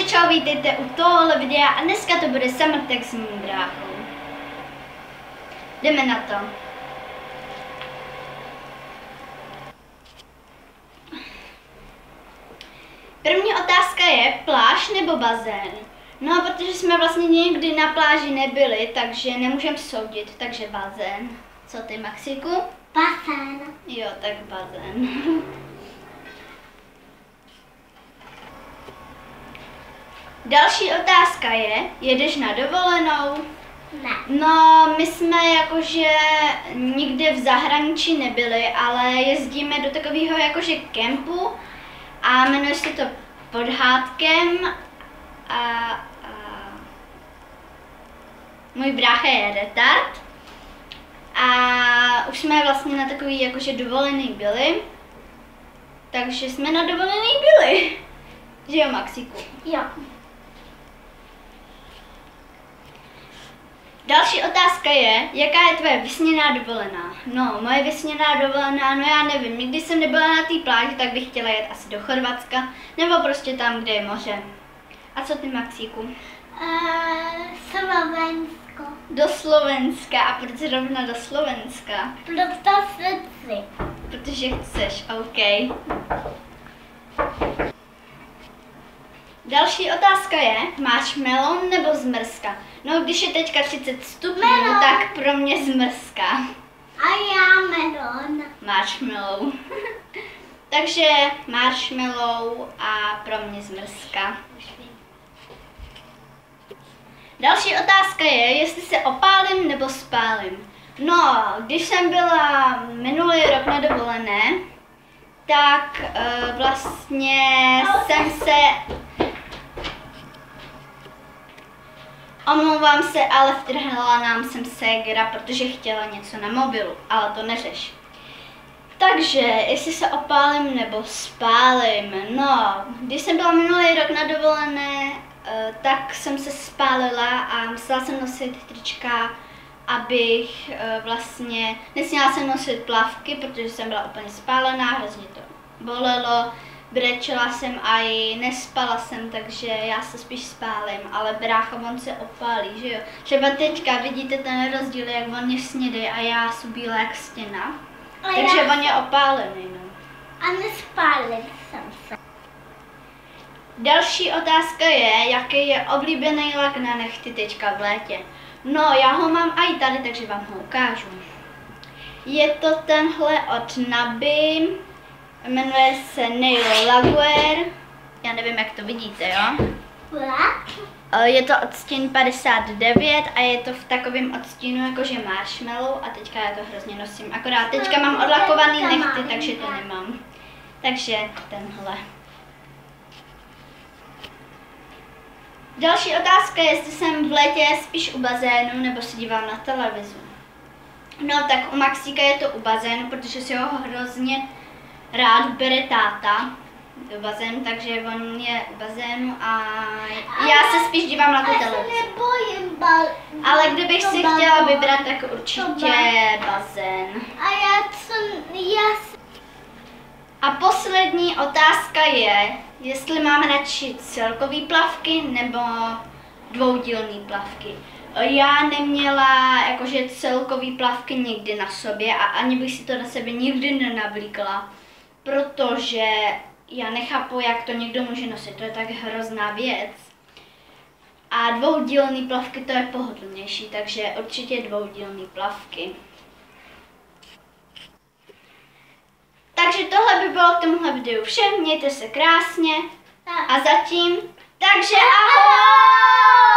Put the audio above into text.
čau, vítejte u tohohle videa a dneska to bude Summertech s mým bráchou. Jdeme na to. První otázka je pláž nebo bazén? No, protože jsme vlastně nikdy na pláži nebyli, takže nemůžeme soudit, takže bazén. Co ty, Maxíku? Bazén. Jo, tak bazén. Další otázka je, jedeš na dovolenou? Ne. No, my jsme jakože nikde v zahraničí nebyli, ale jezdíme do takového jakože kempu a jmenuje se to Podhádkem a můj brácha je retard a už jsme vlastně na takový jakože dovolený byli, takže jsme na dovolený byli. Že jo, Maxíku? Jo. Další otázka je, jaká je tvoje vysněná dovolená? No, moje vysněná dovolená, no já nevím, nikdy jsem nebyla na té pláži, tak bych chtěla jet asi do Chorvatska, nebo prostě tam, kde je moře. A co ty, Maxíku? Slovensko. Do Slovenska. A proč zrovna do Slovenska? Protože chci. Protože chceš, OK. Další otázka je, máš melon nebo zmrzka? No, když je teďka 30 stupňů, Melon. tak pro mě zmrzka. A já melon. Marshmallow. Takže marshmallow a pro mě zmrzka. Další otázka je, jestli se opálím nebo spálím. No, když jsem byla minulý rok na dovolené, tak vlastně jsem se... Omlouvám se, ale vtrhla nám sem ségra, protože chtěla něco na mobilu, ale to neřeš. Takže, jestli se opálím nebo spálím, no, když jsem byla minulý rok na dovolené, tak jsem se spálila a musela jsem nosit trička, abych vlastně, nesměla jsem nosit plavky, protože jsem byla úplně spálená, hrozně to bolelo. Brečela jsem a i nespala jsem, takže já se spíš spálím, ale brácha, on se opálí, že jo. Třeba teďka vidíte ten rozdíl, jak on je snědý a já jsem bílá jak stěna. Takže on je opálený, no. A nespálil jsem se. Další otázka je, jaký je oblíbený lak na nechty teďka v létě. No, já ho mám i tady, takže vám ho ukážu. Je to tenhle od Naby. Jmenuje se Nail Laguer. Já nevím, jak to vidíte, jo? Je to odstín 59 a je to v takovém odstínu jakože marshmallow a teďka já to hrozně nosím. Akorát teďka mám odlakovaný nechty, takže to nemám. Takže tenhle. Další otázka je, jestli jsem v létě spíš u bazénu nebo se dívám na televizi. No tak u Maxíka je to u bazénu, protože si ho hrozně rád bere táta do bazénu, takže on je u bazénu a já se spíš dívám na tu televizi. Ale kdybych si chtěla vybrat, tak určitě bazén. A A poslední otázka je, jestli máme radši celkový plavky nebo dvoudílný plavky. Já neměla jakože celkový plavky nikdy na sobě a ani bych si to na sebe nikdy nenavlíkla, protože já nechápu, jak to někdo může nosit, to je tak hrozná věc. A dvoudílný plavky to je pohodlnější, takže určitě dvoudílný plavky. Takže tohle by bylo k tomuhle videu vše, mějte se krásně a zatím, takže ahoj!